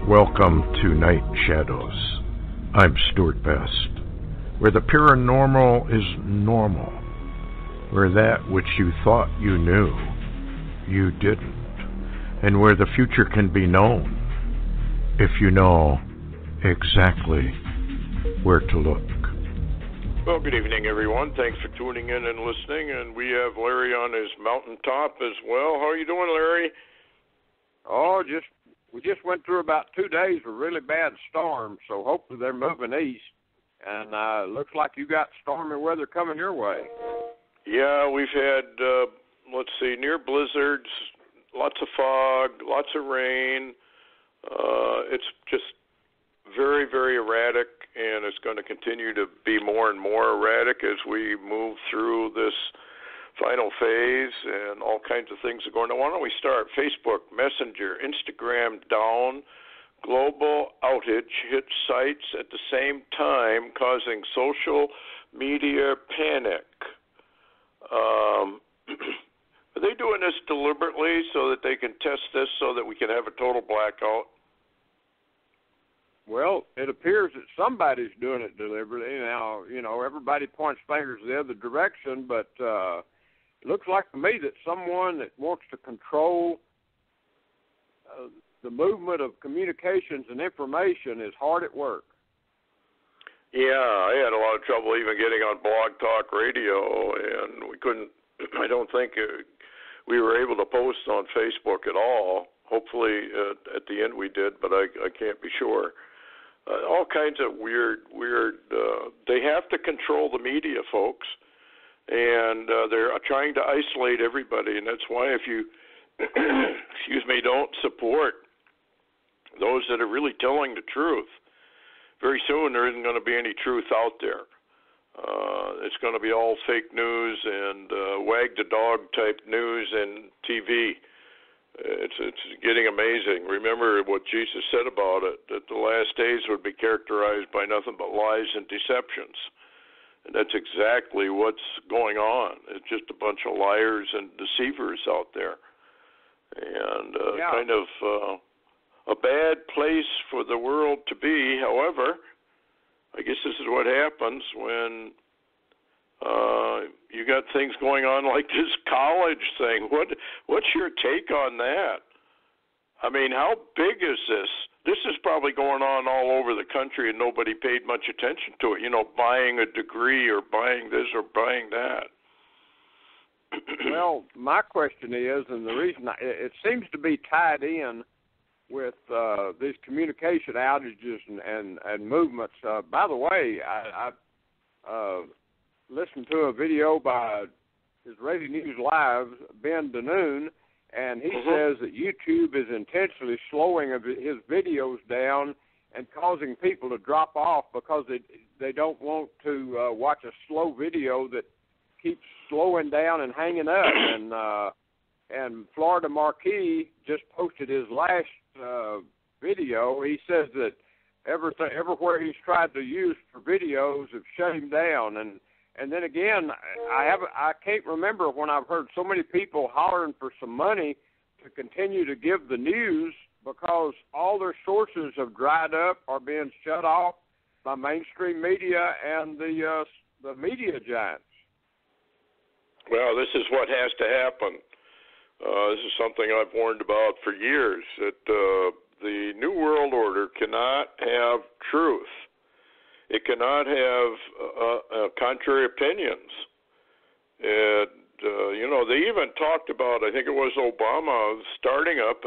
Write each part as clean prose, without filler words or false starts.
Welcome to Night Shadows. I'm Stewart Best, where the paranormal is normal, where that which you thought you knew, you didn't, and where the future can be known if you know exactly where to look. Well, good evening, everyone. Thanks for tuning in and listening. And we have Larry on his mountaintop as well. How are you doing, Larry? We just went through about 2 days of really bad storms, so hopefully they're moving east. And looks like you got stormy weather coming your way. Yeah, we've had, near blizzards, lots of fog, lots of rain. It's just very, very erratic, and it's going to continue to be more and more erratic as we move through this final phase, and all kinds of things are going on. Why don't we start? Facebook, Messenger, Instagram down, global outage hit sites at the same time, causing social media panic. Are they doing this deliberately so that they can test this so that we can have a total blackout? Well, it appears that somebody's doing it deliberately. Now, everybody points fingers the other direction, but it looks like to me that someone that wants to control the movement of communications and information is hard at work. Yeah, I had a lot of trouble even getting on Blog Talk Radio, and we couldn't, I don't think we were able to post on Facebook at all. Hopefully at the end we did, but I can't be sure. All kinds of weird, they have to control the media, folks. And they're trying to isolate everybody, and that's why if you, don't support those that are really telling the truth, very soon there isn't going to be any truth out there. It's going to be all fake news and wag the dog type news and TV. It's getting amazing. Remember what Jesus said about it, that the last days would be characterized by nothing but lies and deceptions. And that's exactly what's going on. It's just a bunch of liars and deceivers out there. And kind of a bad place for the world to be. However, I guess this is what happens when you got things going on like this college thing. What's your take on that? I mean, how big is this? This is probably going on all over the country, and nobody paid much attention to it. Buying a degree or buying this or buying that. Well, my question is, and the reason it seems to be tied in with these communication outages and movements. By the way, I listened to a video by his Radio News Live, Ben Danoon, and he says that YouTube is intentionally slowing his videos down and causing people to drop off because they don't want to watch a slow video that keeps slowing down and hanging up. And Florida Marquis just posted his last video. He says that everywhere he's tried to use for videos have shut him down. And then again, I can't remember when I've heard so many people hollering for some money to continue to give the news because all their sources have dried up or being shut off by mainstream media and the media giants. Well, this is what has to happen. This is something I've warned about for years, that the New World Order cannot have truth. It cannot have contrary opinions. They even talked about, I think it was Obama, starting up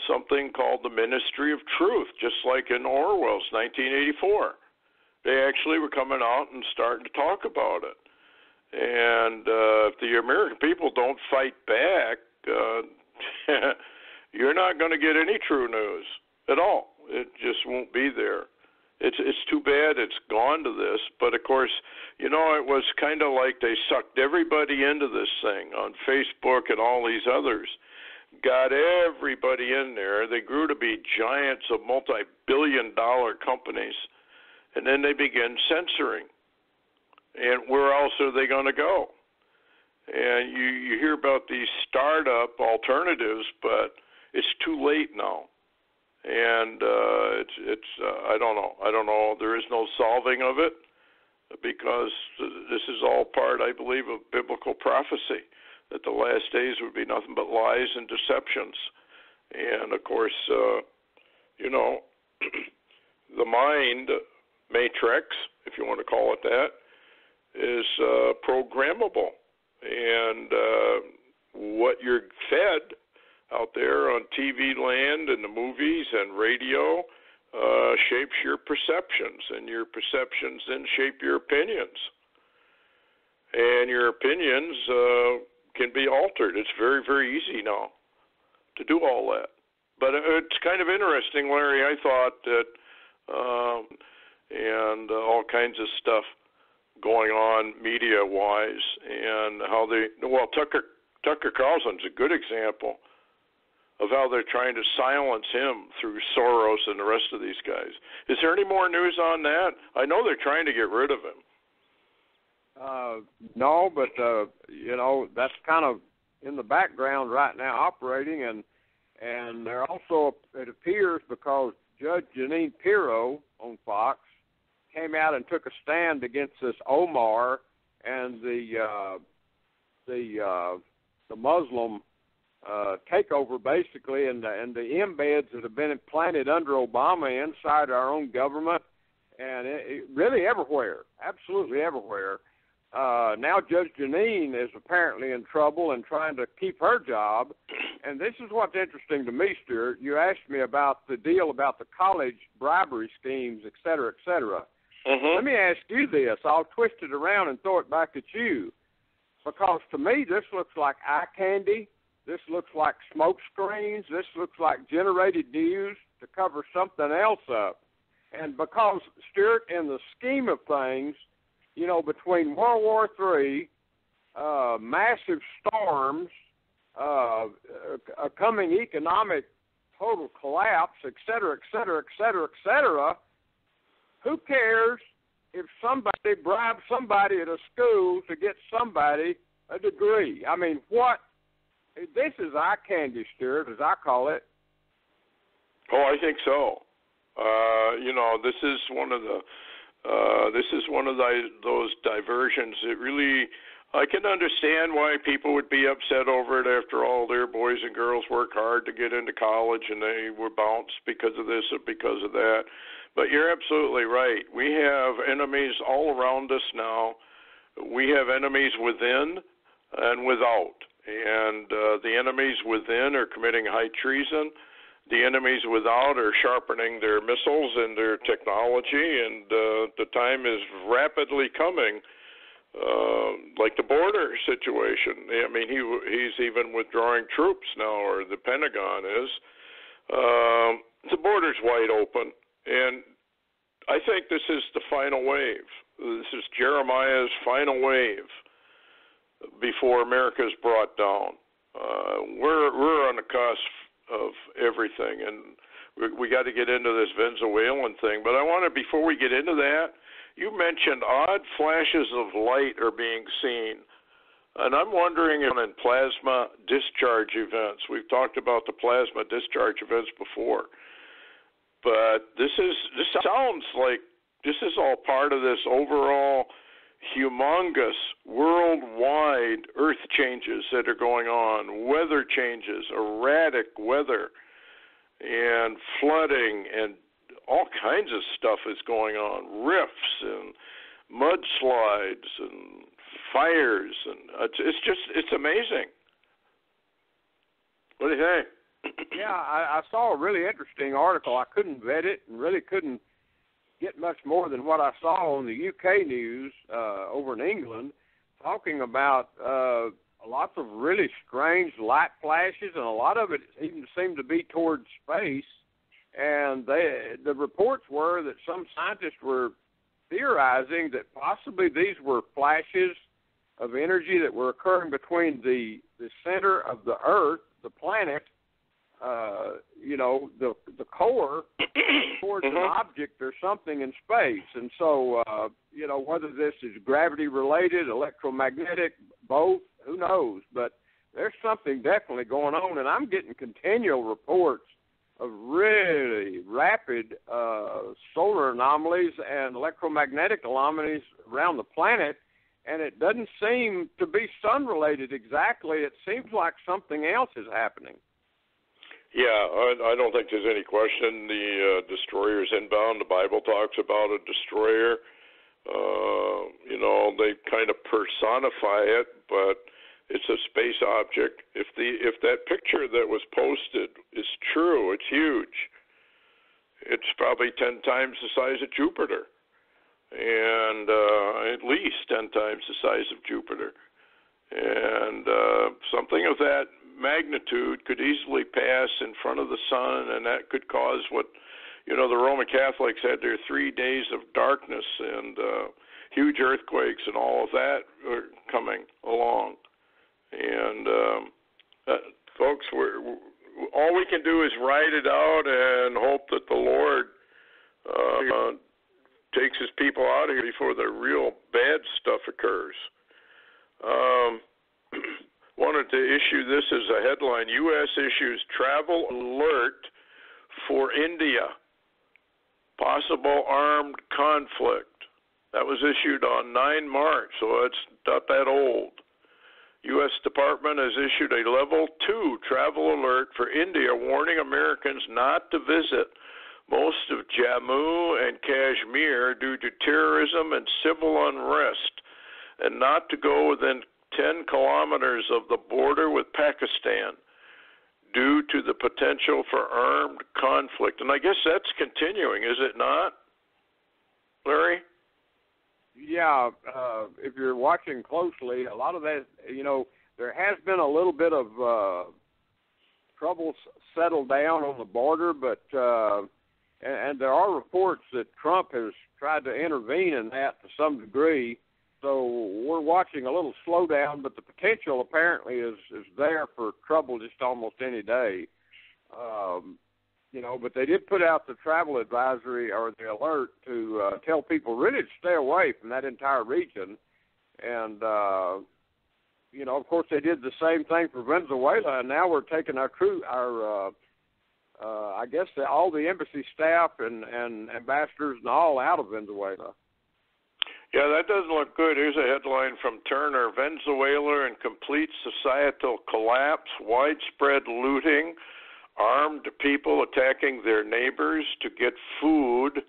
something called the Ministry of Truth, just like in Orwell's 1984. They actually were coming out and starting to talk about it. And if the American people don't fight back, you're not going to get any true news at all. It just won't be there. It's too bad it's gone to this, but of course, it was kind of like they sucked everybody into this thing on Facebook and all these others, got everybody in there. They grew to be giants of multi-billion-dollar companies, and then they began censoring. And where else are they going to go? And you hear about these startup alternatives, but it's too late now. And it's I don't know. There is no solving of it, because this is all part, I believe, of biblical prophecy, that the last days would be nothing but lies and deceptions. And, of course, the mind matrix, if you want to call it that, is programmable. And what you're fed out there on TV land and the movies and radio shapes your perceptions, and your perceptions then shape your opinions. And your opinions can be altered. It's very, very easy now to do all that. But it's kind of interesting, Larry. I thought that and all kinds of stuff going on media-wise, and how Tucker Carlson's a good example of how they're trying to silence him through Soros and the rest of these guys. Is there any more news on that? I know they're trying to get rid of him. No, but, that's kind of in the background right now operating, and there also, it appears, because Judge Jeanine Pirro on Fox came out and took a stand against this Omar and the Muslim takeover, basically, and the embeds that have been implanted under Obama inside our own government, and it really everywhere, absolutely everywhere. Now Judge Jeanine is apparently in trouble and trying to keep her job, and this is what's interesting to me, Stewart. You asked me about the deal about the college bribery schemes, et cetera, et cetera. Mm-hmm. Let me ask you this. I'll twist it around and throw it back at you, because to me this looks like eye candy. This looks like smoke screens. This looks like generated news to cover something else up. And because, Stewart, in the scheme of things, between World War III, massive storms, a coming economic total collapse, et cetera, et cetera, et cetera, et cetera, who cares if somebody bribes somebody at a school to get somebody a degree? I mean, what? This is eye candy, Stewart, as I call it. Oh, I think so. This is one of those diversions that really, I can understand why people would be upset over it. After all, their boys and girls work hard to get into college, and they were bounced because of this or because of that. But you're absolutely right. We have enemies all around us now. We have enemies within and without. And the enemies within are committing high treason. The enemies without are sharpening their missiles and their technology, and the time is rapidly coming, like the border situation. I mean, he's even withdrawing troops now, or the Pentagon is. The border's wide open, and I think this is the final wave. This is Jeremiah's final wave before America's brought down. We're on the cusp of everything, and we got to get into this Venezuelan thing. But I wanted, before we get into that, you mentioned odd flashes of light are being seen, and I'm wondering if in plasma discharge events. We've talked about the plasma discharge events before, but this sounds like this is all part of this overall humongous worldwide earth changes that are going on, weather changes, erratic weather, and flooding, and all kinds of stuff is going on, rifts and mudslides and fires, and it's amazing. What do you think? Yeah, I saw a really interesting article. I couldn't vet it and really couldn't get much more than what I saw on the UK news over in England, talking about lots of really strange light flashes, and a lot of it even seemed to be towards space. And the reports were that some scientists were theorizing that possibly these were flashes of energy that were occurring between the center of the Earth, the planet, the core, towards an object or something in space. And so, whether this is gravity-related, electromagnetic, both, who knows? But there's something definitely going on, and I'm getting continual reports of really rapid solar anomalies and electromagnetic anomalies around the planet, and it doesn't seem to be sun-related exactly. It seems like something else is happening. Yeah, I don't think there's any question. The destroyer's inbound. The Bible talks about a destroyer. They kind of personify it, but it's a space object. If that picture that was posted is true, it's huge. It's probably 10 times the size of Jupiter, and at least 10 times the size of Jupiter. And something of that magnitude could easily pass in front of the sun, and that could cause what, the Roman Catholics had their 3 days of darkness and huge earthquakes and all of that are coming along. And folks, all we can do is ride it out and hope that the Lord takes his people out of here before the real bad stuff occurs. Wanted to issue this as a headline: U.S. issues travel alert for India, possible armed conflict. That was issued on 9 March, so it's not that old. U.S. Department has issued a level 2 travel alert for India, warning Americans not to visit most of Jammu and Kashmir due to terrorism and civil unrest, and not to go within 10 kilometers of the border with Pakistan due to the potential for armed conflict. And I guess that's continuing, is it not, Larry? Yeah, if you're watching closely, a lot of that, there has been a little bit of trouble settled down on the border, but and there are reports that Trump has tried to intervene in that to some degree. So we're watching a little slowdown, but the potential apparently is there for trouble just almost any day. But they did put out the travel advisory or the alert to tell people really to stay away from that entire region. And, of course, they did the same thing for Venezuela, and now we're taking our all the embassy staff and ambassadors and all out of Venezuela. Yeah, that doesn't look good. Here's a headline from Turner: Venezuela in complete societal collapse, widespread looting, armed people attacking their neighbors to get food.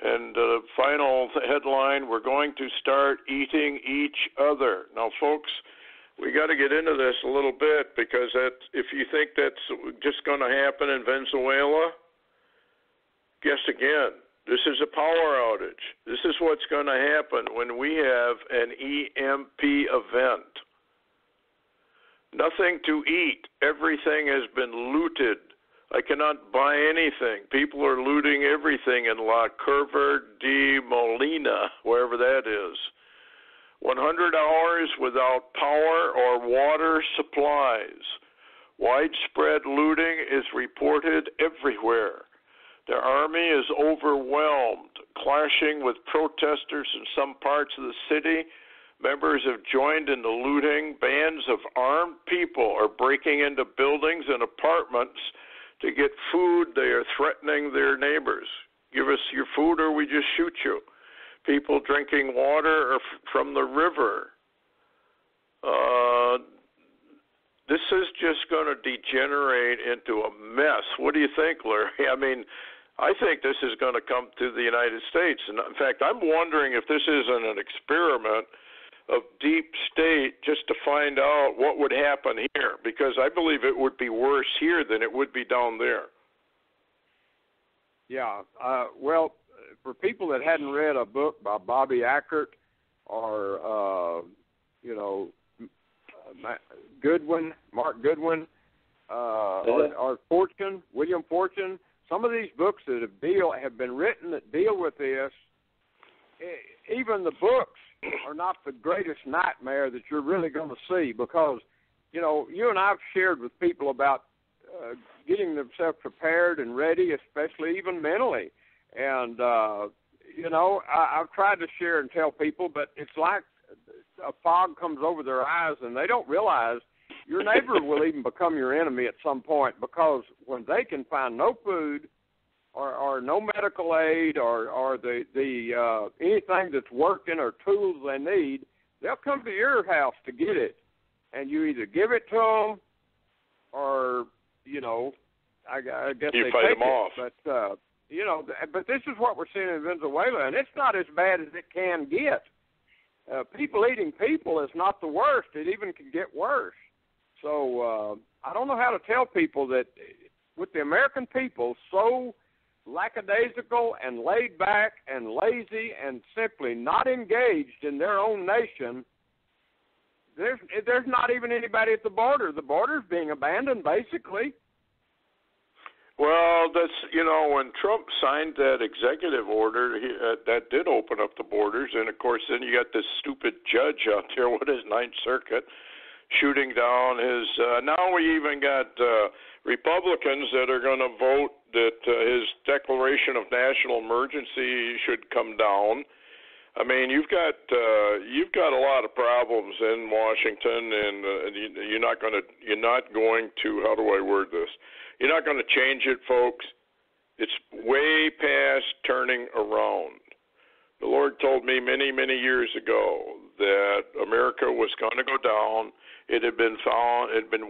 And the final headline: we're going to start eating each other. Now, folks, we got to get into this a little bit, because if you think that's just going to happen in Venezuela, guess again. This is a power outage. This is what's going to happen when we have an EMP event. Nothing to eat. Everything has been looted. I cannot buy anything. People are looting everything in La Curva de Molina, wherever that is. 100 hours without power or water supplies. Widespread looting is reported everywhere. The army is overwhelmed, clashing with protesters in some parts of the city. Members have joined in the looting. Bands of armed people are breaking into buildings and apartments to get food. They are threatening their neighbors. Give us your food or we just shoot you. People drinking water from the river. This is just going to degenerate into a mess. What do you think, Larry? I mean, I think this is going to come to the United States. And in fact, I'm wondering if this isn't an experiment of deep state just to find out what would happen here, because I believe it would be worse here than it would be down there. Yeah. Well, for people that hadn't read a book by Bobby Ackert or, Mark Goodwin, or Fortune, William Fortune, some of these books that have been written that deal with this, even the books are not the greatest nightmare that you're really going to see, because, you and I have shared with people about getting themselves prepared and ready, especially even mentally. And, I've tried to share and tell people, but it's like a fog comes over their eyes and they don't realize Your neighbor will even become your enemy at some point, because when they can find no food or no medical aid or the anything that's working or tools they need, they'll come to your house to get it. And you either give it to them or, I guess you they fight take them off. But, but this is what we're seeing in Venezuela, and it's not as bad as it can get. People eating people is not the worst. It even can get worse. So I don't know how to tell people that with the American people so lackadaisical and laid back and lazy and simply not engaged in their own nation, there's not even anybody at the border. The border's being abandoned, basically. Well, that's, when Trump signed that executive order, that did open up the borders. And, of course, then you got this stupid judge out there with his Ninth Circuit shooting down his now we even got Republicans that are going to vote that his declaration of national emergency should come down. I mean, you've got a lot of problems in Washington, and you're not going to how do I word this? You're not going to change it, folks. It's way past turning around. The Lord told me many, many years ago that America was going to go down. It had been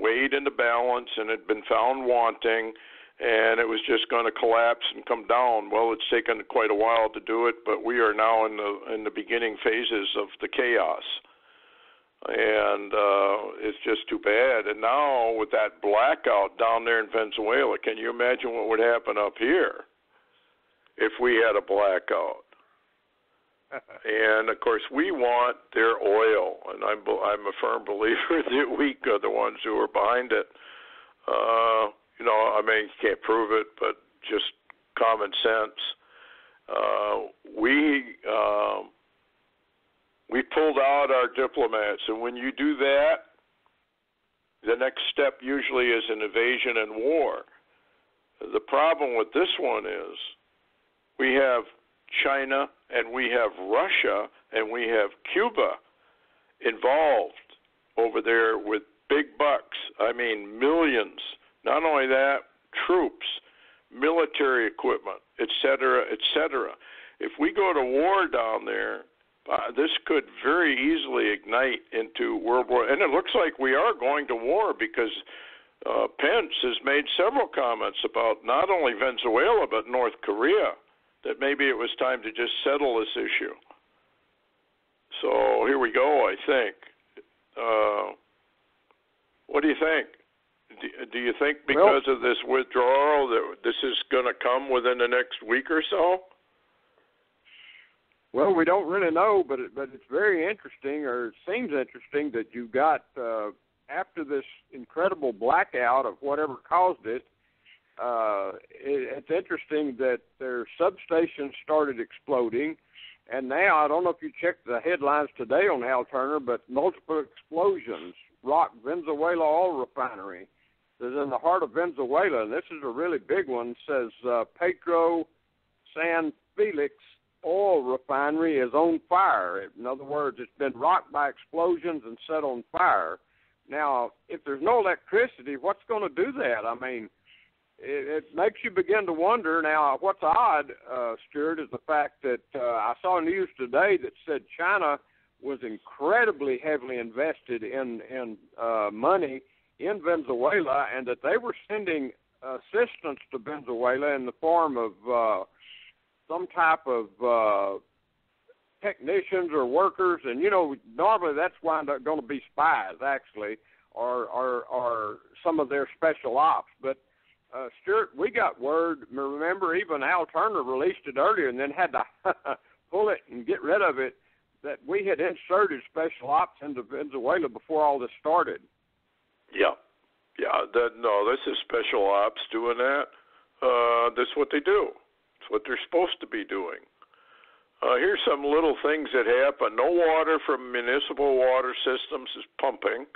weighed into balance, and had been found wanting, and it was just going to collapse and come down. Well, it's taken quite a while to do it, but we are now in the beginning phases of the chaos. And it's just too bad. And now with that blackout down there in Venezuela, can you imagine what would happen up here if we had a blackout? And of course, we want their oil, and I'm a firm believer that we are the ones who are behind it. I mean, you can't prove it, but just common sense. We pulled out our diplomats, and when you do that, the next step usually is an invasion and war. The problem with this one is we have China and we have Russia and we have Cuba involved over there with big bucks. I mean, millions. Not only that, troops, military equipment, et cetera, et cetera. If we go to war down there, this could very easily ignite into World War. And it looks like we are going to war, because Pence has made several comments about not only Venezuela but North Korea, that maybe it was time to just settle this issue. So here we go, I think. What do you think? Do you think because of this withdrawal that this is going to come within the next week or so? Well, we don't really know, but it's very interesting, or it seems interesting, that you've got, after this incredible blackout of whatever caused it, it's interesting that their substations started exploding, and now, I don't know if you checked the headlines today on Hal Turner, but multiple explosions rocked Venezuela oil refinery. It's in the heart of Venezuela, and this is a really big one. It says Petro San Felix oil refinery is on fire. In other words, it's been rocked by explosions and set on fire. Now, if there's no electricity, what's going to do that? I mean, it makes you begin to wonder. Now, what's odd, Stewart, is the fact that I saw news today that said China was incredibly heavily invested in money in Venezuela, and that they were sending assistance to Venezuela in the form of some type of technicians or workers, and normally that's wound up going to be spies, actually, or some of their special ops. But Stewart, we got word. Remember, even Al Turner released it earlier, and then had to pull it and get rid of it, that we had inserted special ops into Venezuela before all this started. Yeah. This is special ops doing that. That's what they do. It's what they're supposed to be doing. Here's some little things that happen. No water from municipal water systems is pumping.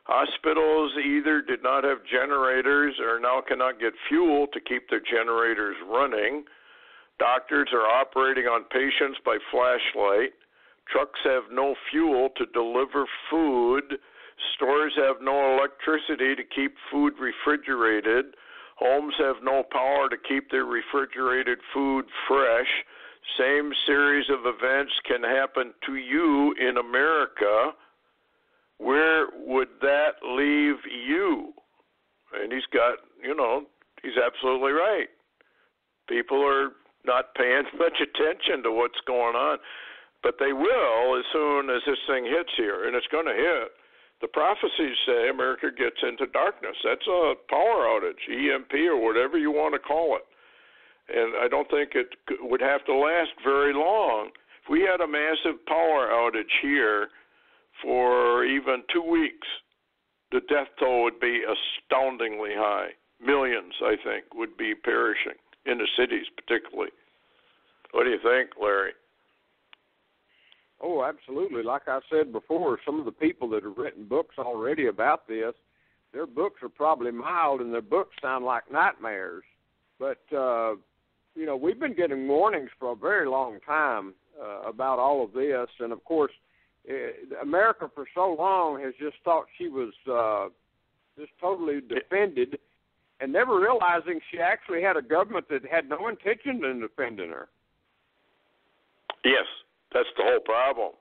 Hospitals either did not have generators or now cannot get fuel to keep their generators running. Doctors are operating on patients by flashlight. Trucks have no fuel to deliver food. Stores have no electricity to keep food refrigerated. Homes have no power to keep their refrigerated food fresh. Same series of events can happen to you in America. Where would that leave you? And he's absolutely right. People are not paying much attention to what's going on, but they will as soon as this thing hits here, and it's going to hit. The prophecies say America gets into darkness. That's a power outage, EMP, or whatever you want to call it. And I don't think it would have to last very long. If we had a massive power outage here for even 2 weeks, the death toll would be astoundingly high. Millions, I think, would be perishing in the cities particularly. What do you think, Larry? Oh, absolutely. Like I said before, some of the people that have written books already about this, their books are probably mild and their books sound like nightmares. But, we've been getting warnings for a very long time about all of this. And, of course, America for so long has just thought she was just totally defended and never realizing she actually had a government that had no intention in defending her. Yes, that's the whole problem.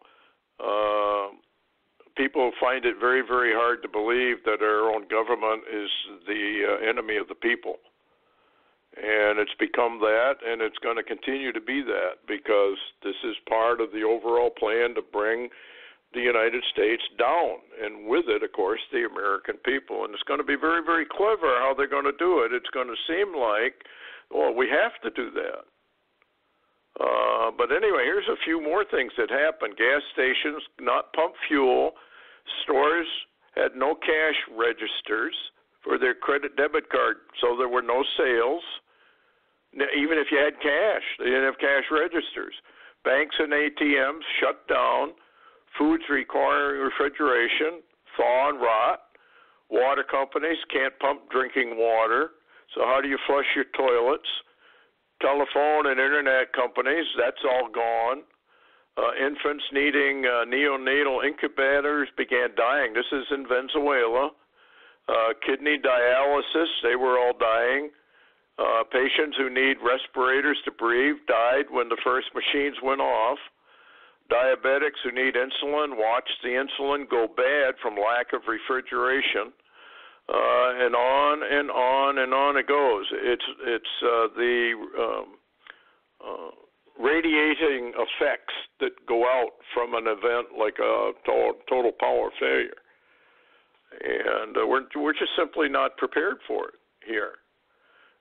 People find it very, very hard to believe that our own government is the enemy of the people. And it's become that, and it's going to continue to be that, because this is part of the overall plan to bring the United States down, and with it, of course, the American people. And it's going to be very, very clever how they're going to do it. It's going to seem like, well, we have to do that. But anyway, here's a few more things that happened. Gas stations not pump fuel. Stores had no cash registers for their credit debit card, so there were no sales. Even if you had cash, they didn't have cash registers. Banks and ATMs shut down. Foods requiring refrigeration, thaw and rot. Water companies can't pump drinking water, so how do you flush your toilets? Telephone and internet companies, that's all gone. Infants needing neonatal incubators began dying. This is in Venezuela. Kidney dialysis, they were all dying. Patients who need respirators to breathe died when the first machines went off. Diabetics who need insulin watched the insulin go bad from lack of refrigeration, and on and on and on it goes. It's the radiating effects that go out from an event like a total power failure, and we're just simply not prepared for it here.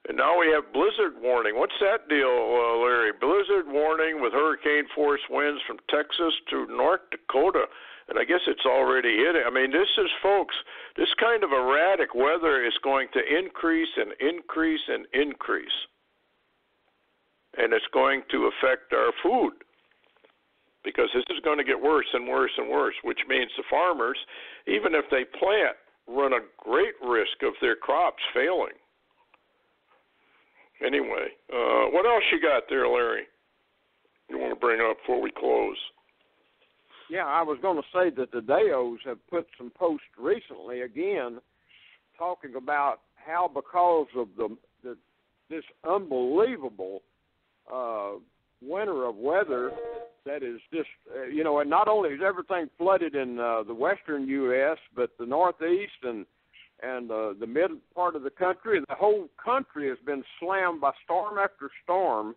And now we have blizzard warning. What's that deal, Larry? Blizzard warning with hurricane force winds from Texas to North Dakota. And I guess it's already hitting. I mean, this is, folks, this kind of erratic weather is going to increase and increase and increase. And it's going to affect our food, because this is going to get worse and worse and worse, which means the farmers, even if they plant, run a great risk of their crops failing. Anyway, what else you got there, Larry, you want to bring up before we close? Yeah, I was going to say that the Deos have put some posts recently, again, talking about how because of this unbelievable winter of weather that is just, and not only is everything flooded in the western U.S., but the northeast and the mid part of the country, the whole country has been slammed by storm after storm.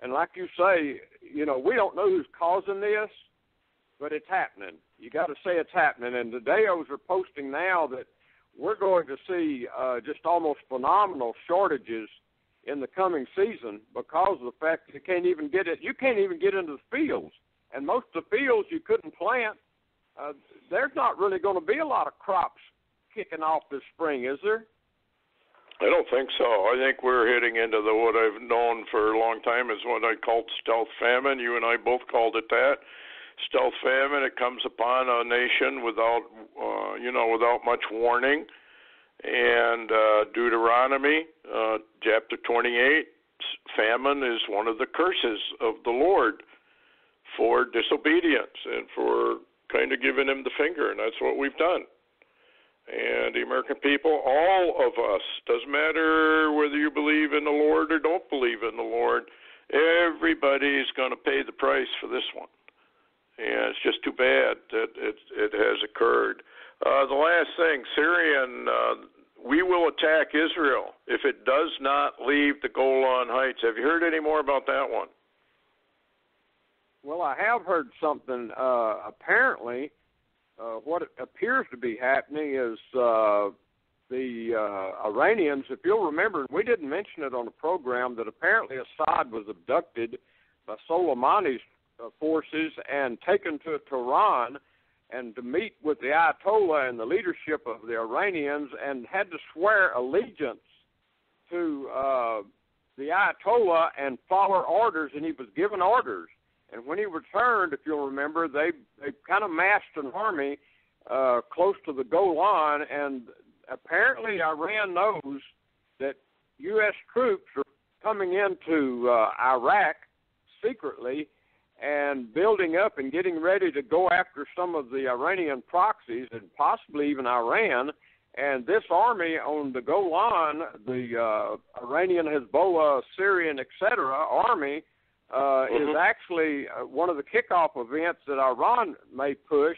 And like you say, we don't know who's causing this, but it's happening. You got to say it's happening. And the Deos are posting now that we're going to see just almost phenomenal shortages in the coming season because of the fact that you can't even get into the fields. And most of the fields you couldn't plant, there's not really going to be a lot of crops kicking off this spring, is there? I don't think so. I think we're heading into what I've known for a long time is what I called stealth famine. You and I both called it that. Stealth famine. It comes upon a nation without much warning. And Deuteronomy, chapter 28, famine is one of the curses of the Lord for disobedience and for kind of giving him the finger, and that's what we've done. And the American people, all of us, doesn't matter whether you believe in the Lord or don't believe in the Lord, everybody's going to pay the price for this one. And it's just too bad that it has occurred. The last thing, Syrian, we will attack Israel if it does not leave the Golan Heights. Have you heard any more about that one? Well, I have heard something. Apparently, what appears to be happening is the Iranians, if you'll remember, we didn't mention it on the program, that apparently Assad was abducted by Soleimani's forces and taken to Tehran and to meet with the Ayatollah and the leadership of the Iranians, and had to swear allegiance to the Ayatollah and follow orders, and he was given orders. And when he returned, if you'll remember, they kind of massed an army close to the Golan, and apparently Iran knows that U.S. troops are coming into Iraq secretly and building up and getting ready to go after some of the Iranian proxies and possibly even Iran. And this army on the Golan, the Iranian, Hezbollah, Syrian, etc. army, is actually one of the kickoff events that Iran may push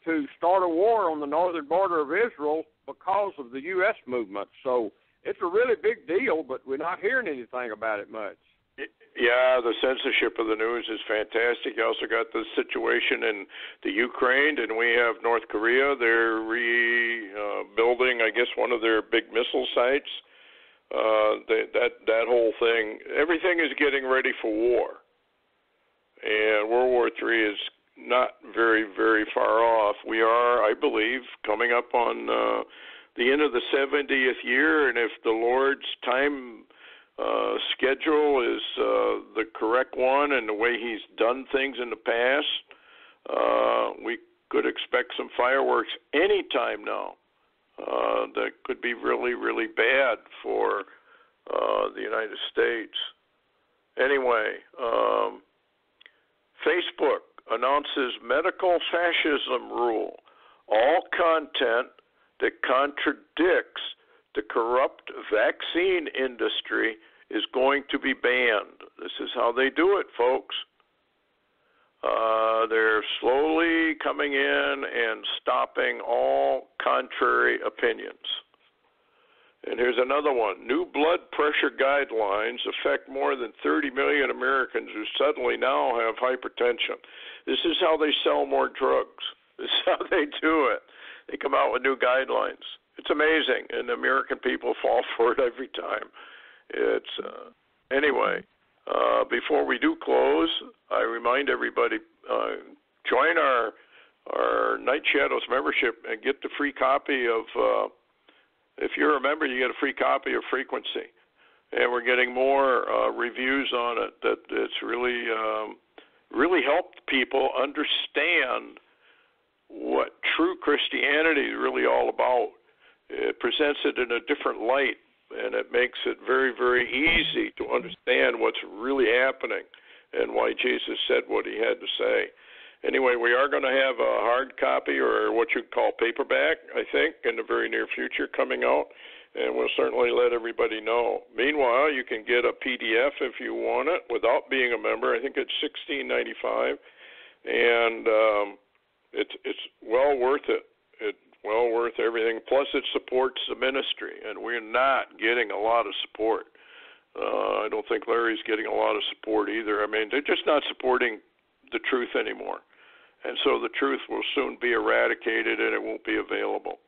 to start a war on the northern border of Israel because of the U.S. movement. So it's a really big deal, but we're not hearing anything about it much. Yeah, the censorship of the news is fantastic. You also got the situation in the Ukraine, and we have North Korea. They're rebuilding, I guess, one of their big missile sites. That whole thing, everything is getting ready for war. And World War III is not very, very far off. We are, I believe, coming up on the end of the 70th year, and if the Lord's time schedule is the correct one and the way he's done things in the past, we could expect some fireworks any time now. That could be really, really bad for the United States. Anyway, Facebook announces medical fascism rule. All content that contradicts the corrupt vaccine industry is going to be banned. This is how they do it, folks. They're slowly coming in and stopping all contrary opinions. And here's another one. New blood pressure guidelines affect more than 30 million Americans who suddenly now have hypertension. This is how they sell more drugs. This is how they do it. They come out with new guidelines. It's amazing, and the American people fall for it every time. It's anyway. Before we do close, I remind everybody, join our Night Shadows membership and get the free copy of, if you're a member, you get a free copy of Frequency. And we're getting more reviews on it that it's really helped people understand what true Christianity is really all about. It presents it in a different light, and it makes it very, very easy to understand what's really happening and why Jesus said what he had to say. Anyway, we are going to have a hard copy, or what you call paperback, I think, in the very near future coming out, and we'll certainly let everybody know. Meanwhile, you can get a PDF if you want it without being a member. I think it's $16.95, and it's well worth it. It's well worth everything. Plus, it supports the ministry, and we're not getting a lot of support. I don't think Larry's getting a lot of support either. I mean, they're just not supporting the truth anymore. And so the truth will soon be eradicated, and it won't be available.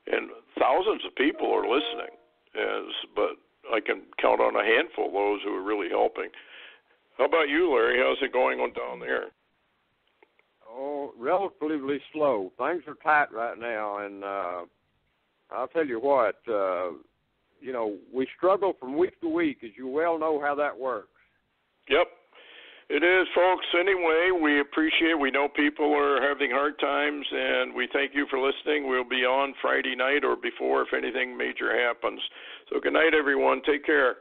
And thousands of people are listening, but I can count on a handful of those who are really helping. How about you, Larry? How's it going on down there? Oh, relatively slow. Things are tight right now, and I'll tell you what, we struggle from week to week, as you well know how that works. Yep. It is, folks. Anyway, we appreciate it. We know people are having hard times, and we thank you for listening. We'll be on Friday night or before if anything major happens. So good night, everyone. Take care.